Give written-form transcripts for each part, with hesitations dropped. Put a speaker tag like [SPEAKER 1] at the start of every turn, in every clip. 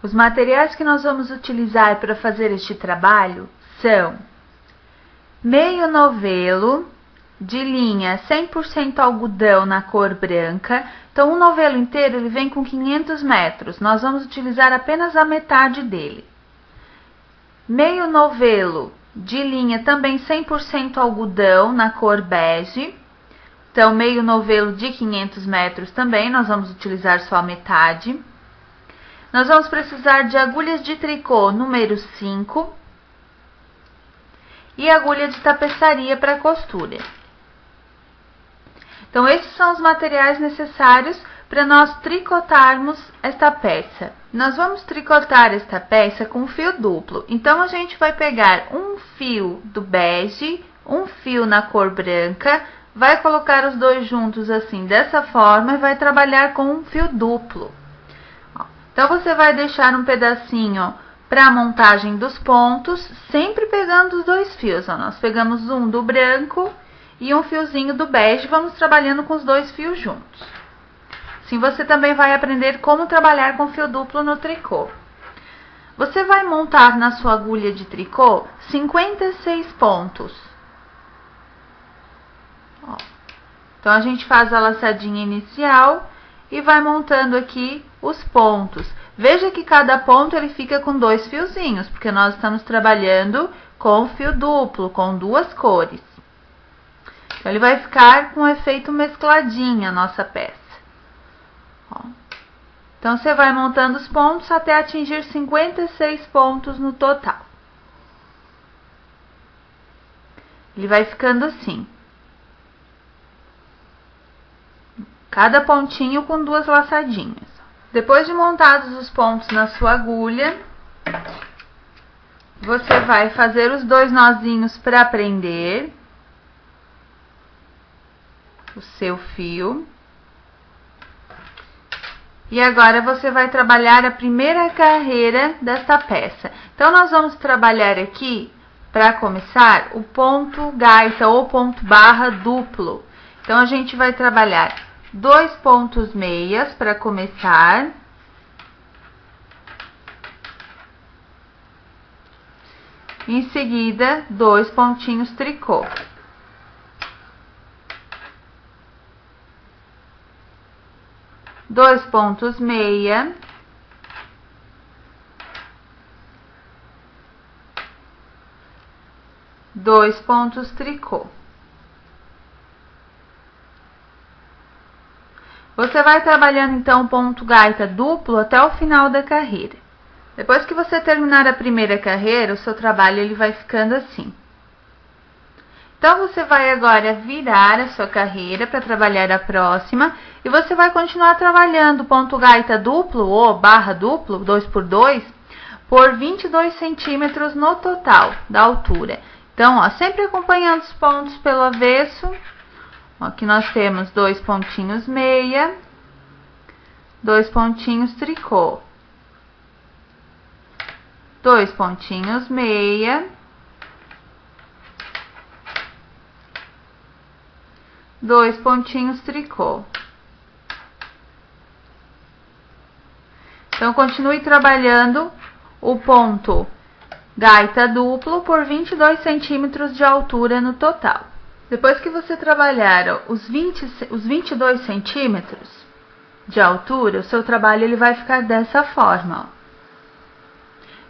[SPEAKER 1] Os materiais que nós vamos utilizar para fazer este trabalho são meio novelo de linha 100% algodão na cor branca. Então, o novelo inteiro ele vem com 500 metros. Nós vamos utilizar apenas a metade dele. Meio novelo de linha também 100% algodão na cor bege. Então, meio novelo de 500 metros também, nós vamos utilizar só a metade. Nós vamos precisar de agulhas de tricô número 5 e agulha de tapeçaria para costura. Então, esses são os materiais necessários para nós tricotarmos esta peça. Nós vamos tricotar esta peça com fio duplo. Então, a gente vai pegar um fio do bege, um fio na cor branca, vai colocar os dois juntos assim, dessa forma, e vai trabalhar com um fio duplo. Então, você vai deixar um pedacinho para a montagem dos pontos, sempre pegando os dois fios. Nós pegamos um do branco e um fiozinho do bege, vamos trabalhando com os dois fios juntos. Assim, você também vai aprender como trabalhar com fio duplo no tricô. Você vai montar na sua agulha de tricô 56 pontos. Então, a gente faz a laçadinha inicial e vai montando aqui os pontos. Veja que cada ponto ele fica com dois fiozinhos, porque nós estamos trabalhando com fio duplo, com duas cores. Então, ele vai ficar com um efeito mescladinho a nossa peça. Então, você vai montando os pontos até atingir 56 pontos no total. Ele vai ficando assim. Cada pontinho com duas laçadinhas. Depois de montados os pontos na sua agulha, você vai fazer os dois nozinhos para prender o seu fio. E agora você vai trabalhar a primeira carreira desta peça. Então, nós vamos trabalhar aqui, para começar, o ponto gaita ou ponto barra duplo. Então, a gente vai trabalhar 2 pontos meias para começar. Em seguida, 2 pontinhos tricô. Dois pontos meia. Dois pontos tricô. Você vai trabalhando, então, o ponto gaita duplo até o final da carreira. Depois que você terminar a primeira carreira, o seu trabalho ele vai ficando assim. Então, você vai agora virar a sua carreira para trabalhar a próxima. E você vai continuar trabalhando o ponto gaita duplo ou barra duplo, 2 por 2, por 22 centímetros no total da altura. Então, ó, sempre acompanhando os pontos pelo avesso. Aqui nós temos 2 pontinhos meia, 2 pontinhos tricô, 2 pontinhos meia, 2 pontinhos tricô. Então, continue trabalhando o ponto gaita duplo por 22 centímetros de altura no total. Depois que você trabalhar os 22 centímetros de altura, o seu trabalho ele vai ficar dessa forma.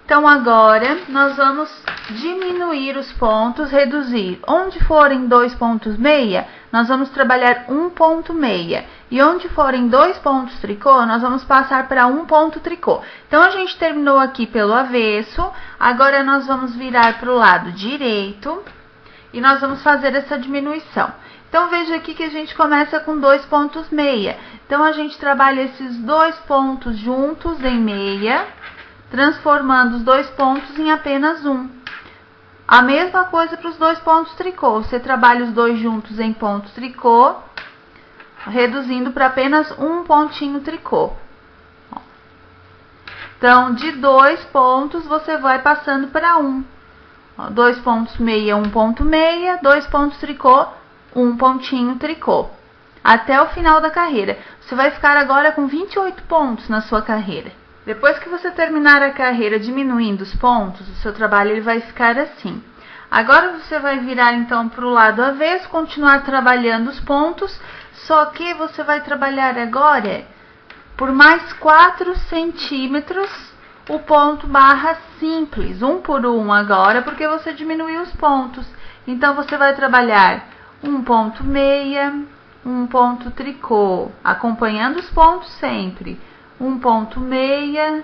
[SPEAKER 1] Então, agora, nós vamos diminuir os pontos, reduzir. Onde forem 2 pontos meia, nós vamos trabalhar 1 ponto meia. E onde forem 2 pontos tricô, nós vamos passar para 1 ponto tricô. Então, a gente terminou aqui pelo avesso. Agora, nós vamos virar para o lado direito. E nós vamos fazer essa diminuição. Então, veja aqui que a gente começa com 2 pontos meia. Então, a gente trabalha esses 2 pontos juntos em meia, transformando os 2 pontos em apenas um. A mesma coisa para os 2 pontos tricô. Você trabalha os dois juntos em ponto tricô, reduzindo para apenas um pontinho tricô. Então, de 2 pontos, você vai passando para 1. 2 pontos meia, 1 ponto meia, 2 pontos tricô, 1 pontinho tricô. Até o final da carreira. Você vai ficar agora com 28 pontos na sua carreira. Depois que você terminar a carreira diminuindo os pontos, o seu trabalho ele vai ficar assim. Agora você vai virar então para o lado avesso, continuar trabalhando os pontos, só que você vai trabalhar agora por mais 4 centímetros o ponto barra simples, 1 por 1 agora, porque você diminuiu os pontos. Então você vai trabalhar um ponto meia, um ponto tricô, acompanhando os pontos sempre. Um ponto meia,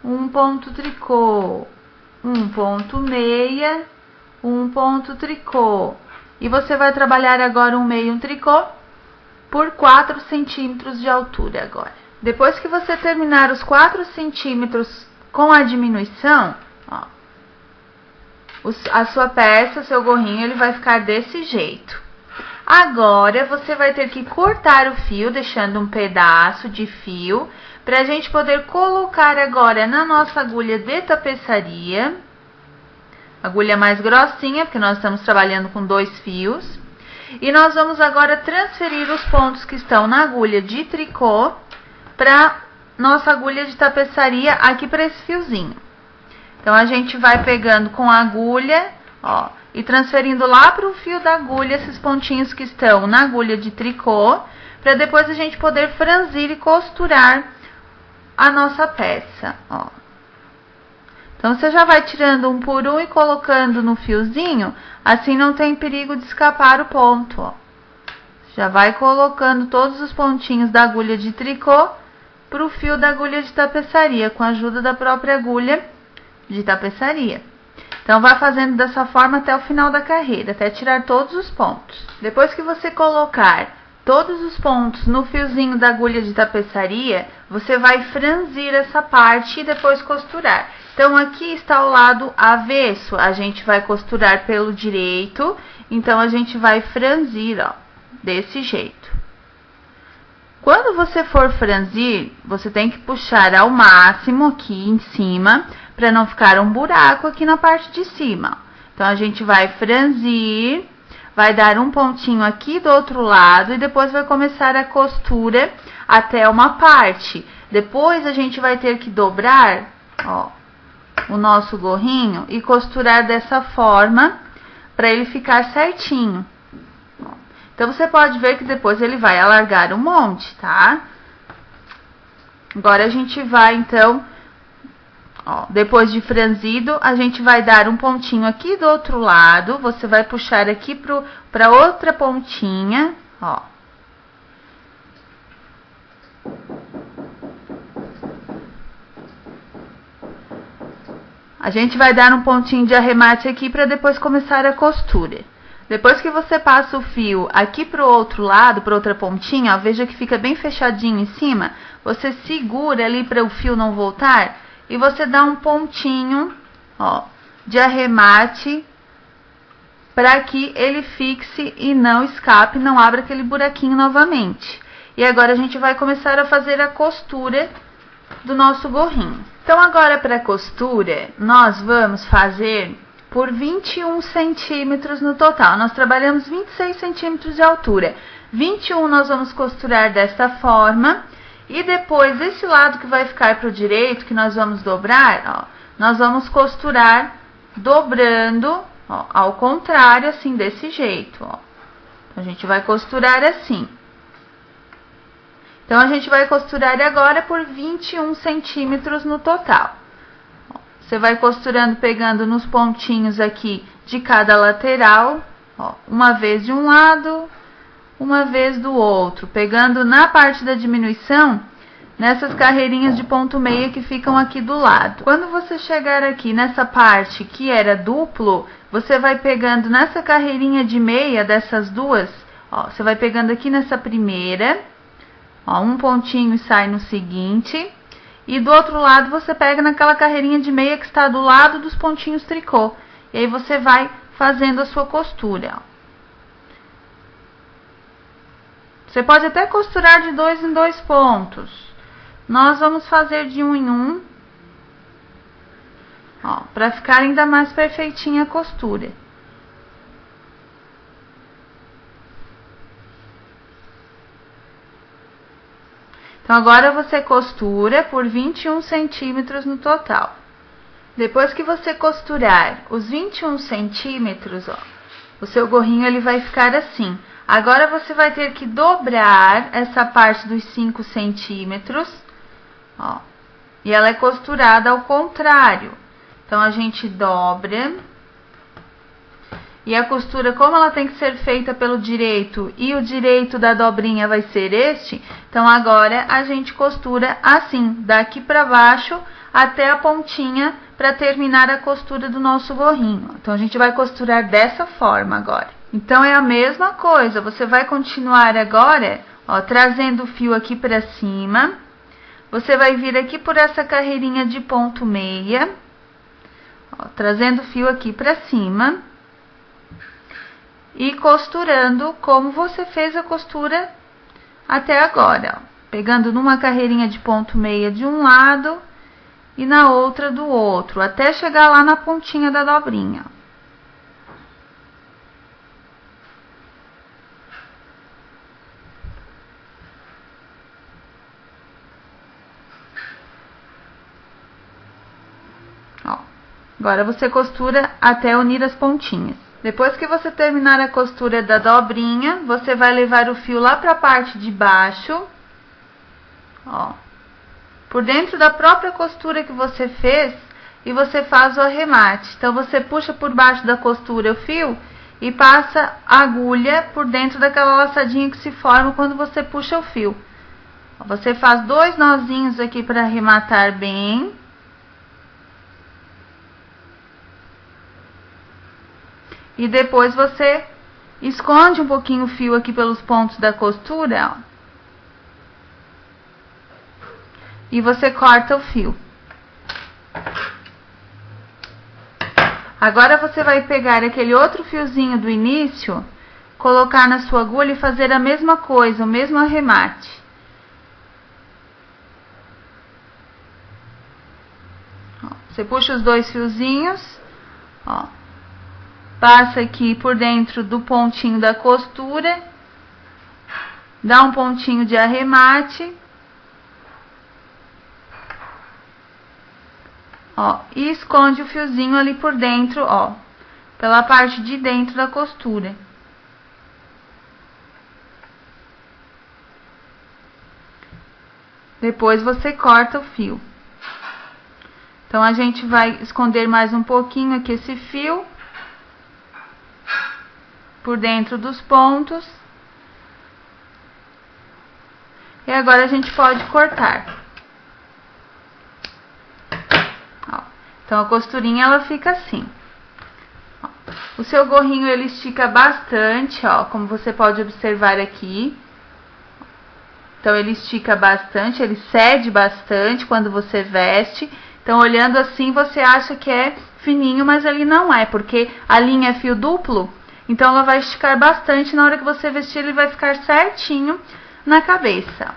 [SPEAKER 1] um ponto tricô, um ponto meia, um ponto tricô. E você vai trabalhar agora um meio, um tricô por 4 centímetros de altura agora. Depois que você terminar os 4 centímetros com a diminuição, ó, a sua peça, seu gorrinho, ele vai ficar desse jeito. Agora, você vai ter que cortar o fio, deixando um pedaço de fio, para a gente poder colocar agora na nossa agulha de tapeçaria, agulha mais grossinha, porque nós estamos trabalhando com 2 fios, e nós vamos agora transferir os pontos que estão na agulha de tricô para nossa agulha de tapeçaria aqui para esse fiozinho. Então, a gente vai pegando com a agulha, ó, e transferindo lá para o fio da agulha esses pontinhos que estão na agulha de tricô, para depois a gente poder franzir e costurar a nossa peça, ó. Então, você já vai tirando um por um e colocando no fiozinho, assim não tem perigo de escapar o ponto, ó. Já vai colocando todos os pontinhos da agulha de tricô para o fio da agulha de tapeçaria, com a ajuda da própria agulha de tapeçaria. Então, vai fazendo dessa forma até o final da carreira, até tirar todos os pontos. Depois que você colocar todos os pontos no fiozinho da agulha de tapeçaria, você vai franzir essa parte e depois costurar. Então, aqui está o lado avesso, a gente vai costurar pelo direito, então a gente vai franzir, ó, desse jeito. Quando você for franzir, você tem que puxar ao máximo aqui em cima, para não ficar um buraco aqui na parte de cima. Então, a gente vai franzir, vai dar um pontinho aqui do outro lado e depois vai começar a costura até uma parte. Depois, a gente vai ter que dobrar, ó, o nosso gorrinho e costurar dessa forma para ele ficar certinho. Então, você pode ver que depois ele vai alargar um monte, tá? Agora, a gente vai, então, ó, depois de franzido, a gente vai dar um pontinho aqui do outro lado. Você vai puxar aqui para outra pontinha, ó. A gente vai dar um pontinho de arremate aqui para depois começar a costura. Depois que você passa o fio aqui para o outro lado, para outra pontinha, ó, veja que fica bem fechadinho em cima. Você segura ali para o fio não voltar e você dá um pontinho, ó, de arremate para que ele fixe e não escape, não abra aquele buraquinho novamente. E agora a gente vai começar a fazer a costura do nosso gorrinho. Então, agora para a costura, nós vamos fazer por 21 centímetros no total. Nós trabalhamos 26 centímetros de altura. 21 nós vamos costurar desta forma. E depois, esse lado que vai ficar para o direito, que nós vamos dobrar, ó, nós vamos costurar dobrando, ó, ao contrário, assim, desse jeito, ó. Então, a gente vai costurar assim. Então, a gente vai costurar agora por 21 centímetros no total. Você vai costurando, pegando nos pontinhos aqui de cada lateral, ó, uma vez de um lado, uma vez do outro, pegando na parte da diminuição, nessas carreirinhas de ponto meia que ficam aqui do lado. Quando você chegar aqui nessa parte que era duplo, você vai pegando nessa carreirinha de meia dessas duas, ó, você vai pegando aqui nessa primeira, ó, um pontinho e sai no seguinte. E do outro lado, você pega naquela carreirinha de meia que está do lado dos pontinhos tricô. E aí, você vai fazendo a sua costura, ó. Você pode até costurar de 2 em 2 pontos. Nós vamos fazer de 1 em 1, ó, para ficar ainda mais perfeitinha a costura. Então, agora você costura por 21 centímetros no total. Depois que você costurar os 21 centímetros, ó, o seu gorrinho ele vai ficar assim. Agora, você vai ter que dobrar essa parte dos 5 centímetros, ó, e ela é costurada ao contrário. Então, a gente dobra. E a costura, como ela tem que ser feita pelo direito e o direito da dobrinha vai ser este, então agora a gente costura assim, daqui para baixo até a pontinha para terminar a costura do nosso gorrinho. Então, a gente vai costurar dessa forma agora. Então, é a mesma coisa, você vai continuar agora, ó, trazendo o fio aqui para cima. Você vai vir aqui por essa carreirinha de ponto meia, ó, trazendo o fio aqui para cima. E costurando como você fez a costura até agora, ó. Pegando numa carreirinha de ponto meia de um lado e na outra do outro, até chegar lá na pontinha da dobrinha. Ó, agora você costura até unir as pontinhas. Depois que você terminar a costura da dobrinha, você vai levar o fio lá para a parte de baixo, ó, por dentro da própria costura que você fez, e você faz o arremate. Então, você puxa por baixo da costura o fio e passa a agulha por dentro daquela laçadinha que se forma quando você puxa o fio. Você faz 2 nozinhos aqui para arrematar bem. E depois você esconde um pouquinho o fio aqui pelos pontos da costura, ó. E você corta o fio. Agora, você vai pegar aquele outro fiozinho do início, colocar na sua agulha e fazer a mesma coisa, o mesmo arremate. Ó, você puxa os 2 fiozinhos, ó. Passa aqui por dentro do pontinho da costura, dá um pontinho de arremate, ó, e esconde o fiozinho ali por dentro, ó, pela parte de dentro da costura. Depois você corta o fio. Então, a gente vai esconder mais um pouquinho aqui esse fio por dentro dos pontos. E agora a gente pode cortar. Ó, então, a costurinha ela fica assim. Ó, o seu gorrinho ele estica bastante, ó, como você pode observar aqui. Então, ele estica bastante, ele cede bastante quando você veste. Então, olhando assim, você acha que é fininho, mas ele não é, porque a linha é fio duplo. Então, ela vai esticar bastante, na hora que você vestir, ele vai ficar certinho na cabeça.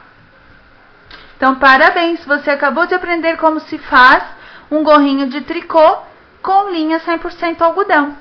[SPEAKER 1] Então, parabéns! Você acabou de aprender como se faz um gorrinho de tricô com linha 100% algodão.